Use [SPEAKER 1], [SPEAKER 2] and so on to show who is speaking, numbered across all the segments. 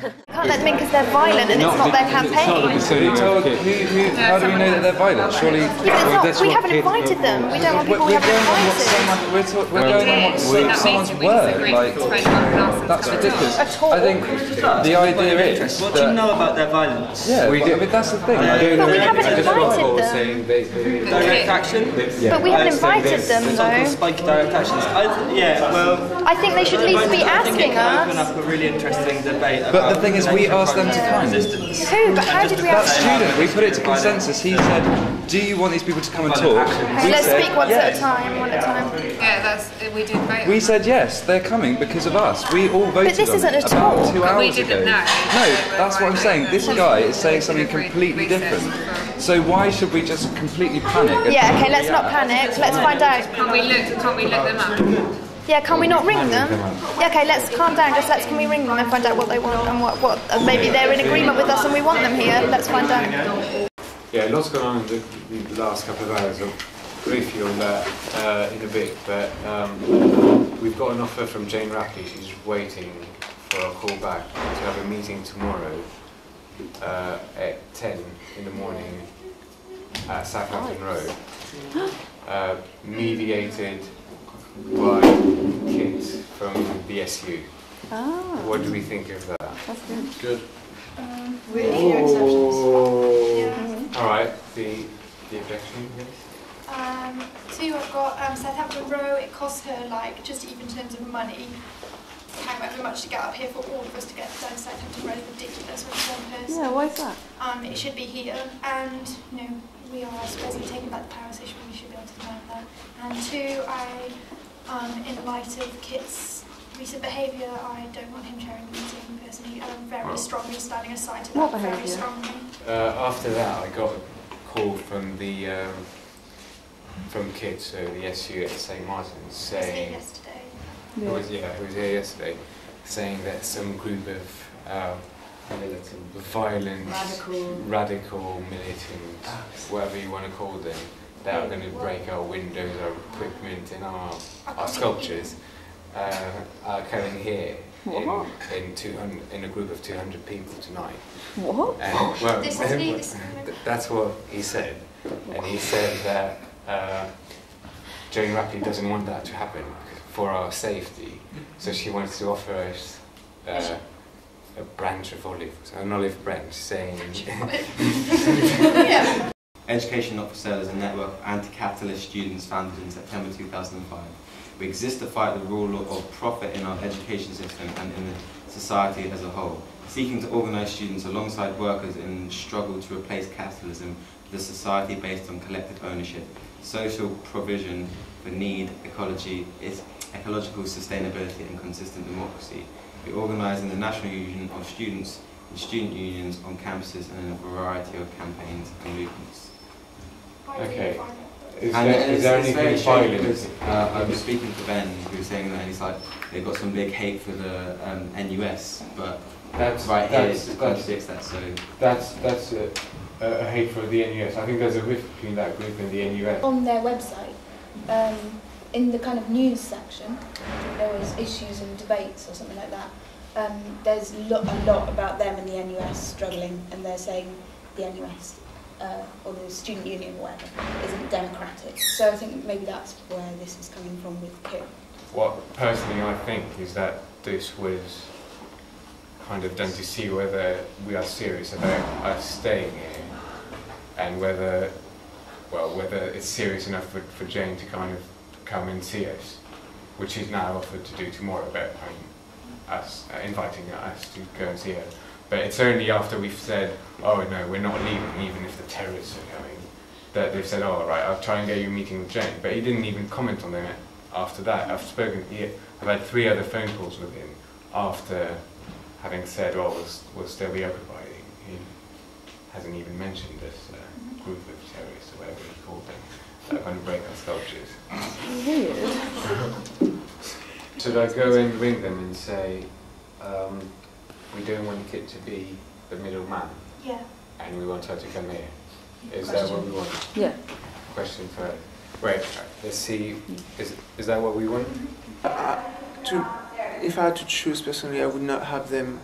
[SPEAKER 1] Can't let them in because they're violent and it's not their campaign.
[SPEAKER 2] How do we know that they're violent? Surely
[SPEAKER 1] we haven't invited them. We don't want people we haven't invited.
[SPEAKER 2] We're going on what someone's word. Like, that's ridiculous. I think the idea is
[SPEAKER 3] what do you know about their violence?
[SPEAKER 2] Yeah, we do. But that's the thing.
[SPEAKER 1] But we haven't invited them.
[SPEAKER 3] Direct action?
[SPEAKER 1] But we haven't invited them though.
[SPEAKER 3] Spiky direct actions.
[SPEAKER 1] I think they should at least be asking us.
[SPEAKER 3] Open up a really interesting debate.
[SPEAKER 2] But the thing is, we asked them to come.
[SPEAKER 1] Who? But how did we ask them?
[SPEAKER 2] That student, we put it to consensus. He said, "Do you want these people to come and talk?"
[SPEAKER 1] Let's speak once at a time. One at a time.
[SPEAKER 4] Yeah, we did vote.
[SPEAKER 2] We said yes, they're coming because of us. We all voted.
[SPEAKER 1] But this isn't at
[SPEAKER 2] about
[SPEAKER 1] all.
[SPEAKER 2] 2 hours
[SPEAKER 4] we didn't
[SPEAKER 2] ago.
[SPEAKER 4] know.
[SPEAKER 2] No, that's what I'm saying. This guy is saying something completely different. So why should we just completely panic?
[SPEAKER 1] Yeah. Okay. Let's not panic. Let's find out.
[SPEAKER 4] Can't we look them up?
[SPEAKER 1] Yeah, can we not ring them? Yeah, okay, let's calm down. Can we ring them and find out what they want and what maybe they're in agreement with us and we want them here. Let's find out.
[SPEAKER 5] Yeah, lots going on in the last couple of hours. I'll brief you on that in a bit, but we've got an offer from Jane Rapley. She's waiting for a call back to have a meeting tomorrow at 10 in the morning at Southampton Road, mediated by kids from the SU. What do we think of that?
[SPEAKER 6] That's good.
[SPEAKER 5] Good.
[SPEAKER 1] Really? Exceptions.
[SPEAKER 4] Yeah.
[SPEAKER 5] Alright, the objection, yes?
[SPEAKER 7] So I've got Southampton Row. It costs her, like, just even in terms of money, however much to get up here for all of us to get down to Southampton Row is ridiculous with one person.
[SPEAKER 6] Yeah, why is that?
[SPEAKER 7] It should be here, and we are supposedly taking back the power station. We should be able to demand that. And two, in light of Kit's recent behaviour, I don't want him chairing the meeting personally. I'm very strongly standing aside to that.
[SPEAKER 6] What
[SPEAKER 7] very
[SPEAKER 6] behaviour?
[SPEAKER 7] strongly.
[SPEAKER 5] After that, I got a call from the from kids, so the SU at St Martin's, saying
[SPEAKER 7] Yesterday.
[SPEAKER 5] who was here yesterday, saying that some group of violent, radical militants, whatever you want to call them, that are going to break our windows, our equipment, and our sculptures, are coming here in a group of 200 people tonight.
[SPEAKER 6] What?
[SPEAKER 5] And, well,
[SPEAKER 7] This
[SPEAKER 5] that's what he said, and he said that Jane Rapley doesn't want that to happen for our safety, so she wants to offer us a branch of an olive branch, saying.
[SPEAKER 7] Yeah.
[SPEAKER 8] Education Not for Sale is a network of anti-capitalist students founded in September 2005. We exist to fight the rule of profit in our education system and in the society as a whole, seeking to organise students alongside workers in the struggle to replace capitalism with a society based on collective ownership, social provision for need, ecological sustainability and consistent democracy. We organise in the National Union of Students and student unions on campuses and in a variety of campaigns and movements.
[SPEAKER 5] Okay.
[SPEAKER 8] Is there anything violent? I was speaking to Ben, who was saying that he's like, they've got some big hate for the NUS, but
[SPEAKER 5] that's
[SPEAKER 8] contradicts that. So
[SPEAKER 5] that's a hate for the NUS. I think there's a rift between that group and the NUS.
[SPEAKER 9] On their website, in the kind of news section, there was issues and debates or something like that. There's a lot about them and the NUS struggling, and they're saying the NUS or the student union or whatever isn't democratic. So I think maybe that's where this is coming from with Kit.
[SPEAKER 5] What personally I think is that this was kind of done to see whether we are serious about us staying here, and whether it's serious enough for Jane to kind of come and see us, which she's now offered to do tomorrow, about us inviting us to go and see her. But it's only after we've said, oh no, we're not leaving, even if the terrorists are coming, that they've said, oh right, I'll try and get you a meeting with Jane. But he didn't even comment on them after that. I've had 3 other phone calls with him after having said, oh, we'll still be occupying. He hasn't even mentioned this group of terrorists, or whatever he called them, that are going to break our sculptures.
[SPEAKER 6] Weird.
[SPEAKER 5] Should I go and ring them and say, we don't want Kit to be the middleman, and we want her to come here? Is that what we want?
[SPEAKER 6] Yeah.
[SPEAKER 5] Question for. Wait, let's see. Is that what we want?
[SPEAKER 10] If I had to choose personally, I would not have them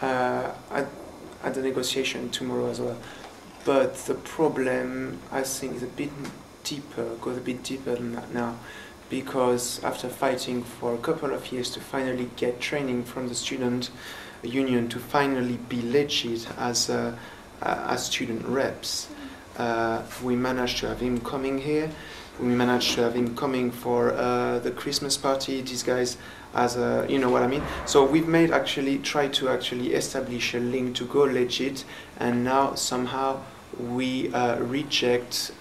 [SPEAKER 6] at the negotiation tomorrow as well. But the problem, I think, is a bit deeper, goes a bit deeper than that now, because after fighting for a couple of years to finally get training from the student union to finally be legit as student reps, we managed to have him coming here. We managed to have him coming for the Christmas party. These guys, as a, you know what I mean. So we've made tried to establish a link to go legit, and now somehow we reject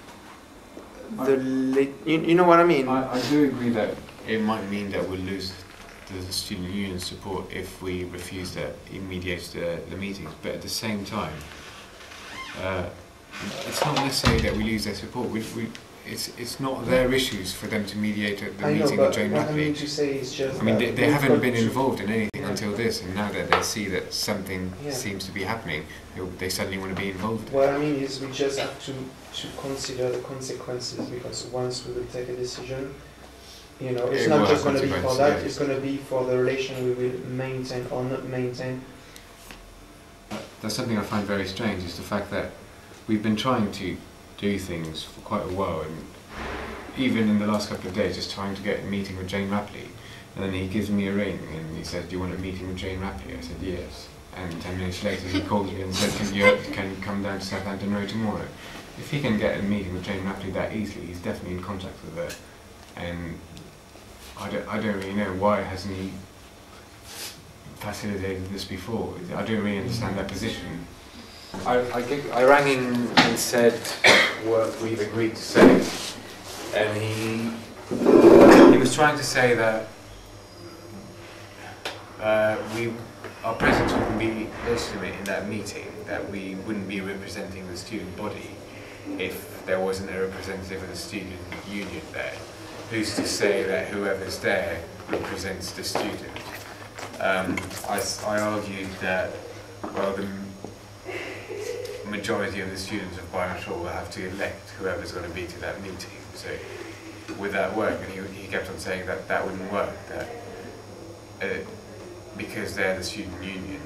[SPEAKER 6] the you know what I mean.
[SPEAKER 5] I do agree that it might mean that we'll lose the student union support if we refuse to mediate the meetings, but at the same time, it's not necessarily that we lose their support. It's not their issues for them to mediate at the meeting with Jane Rapley.
[SPEAKER 6] I mean to say is just
[SPEAKER 5] I mean, they haven't been involved in anything until this, and now that they see that something seems to be happening, they suddenly want to be involved.
[SPEAKER 6] What I mean is we just have to consider the consequences, because once we will take a decision, you know, it's not just going to be for that, it's going to be for the relation we will maintain or not maintain.
[SPEAKER 5] That's something I find very strange, is the fact that we've been trying to do things for quite a while, and even in the last couple of days just trying to get a meeting with Jane Rapley, and then he gives me a ring and he says, "Do you want a meeting with Jane Rapley?" I said yes, and 10 minutes later he calls me and said, can you come down to Southampton Road tomorrow? If he can get a meeting with Jane Rapley that easily, he's definitely in contact with her, and I don't really know why hasn't he facilitated this before. I don't really understand that position. I rang him and said what we've agreed to say, and he was trying to say that our presence wouldn't be legitimate in that meeting, that we wouldn't be representing the student body if there wasn't a representative of the student union there. Who's to say that whoever's there represents the student? I argued that, well, the majority of the students of Byam Shaw will have to elect whoever's going to be to that meeting. So would that work? And he kept on saying that that wouldn't work, that because they're the student union,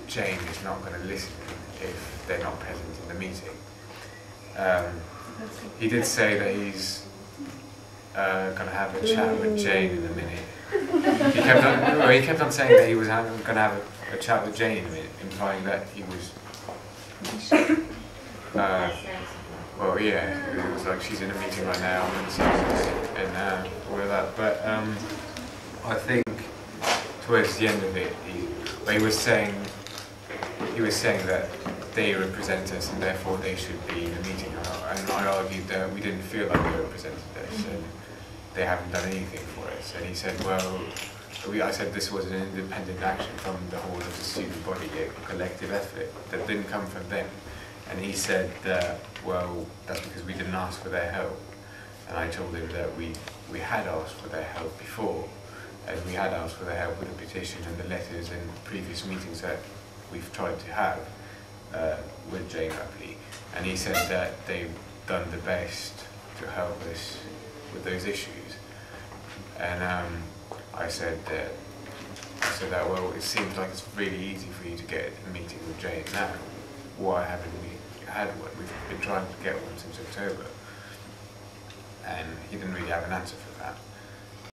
[SPEAKER 5] Jane is not going to listen if they're not present in the meeting. He did say that he's going to have a chat with Jane in a minute. He kept on saying that he was going to have a chat with Jane in a minute, implying that he was well, yeah, it was like she's in a meeting right now and all of that. But I think towards the end of it, he was saying that they represent us and therefore they should be in the meeting. And I argued that we didn't feel like they represented us and they haven't done anything for us. And he said, well, I said this was an independent action from the whole of the student body, a collective effort that didn't come from them. And he said that, well, that's because we didn't ask for their help. And I told him that we had asked for their help before, and we had asked for their help with the petition and the letters and previous meetings that we've tried to have with Jane Rapley. And he said that they've done the best to help us with those issues. And I said that, well, it seems like it's really easy for you to get a meeting with Jane now. Why haven't we had one? We've been trying to get one since October. And he didn't really have an answer for that.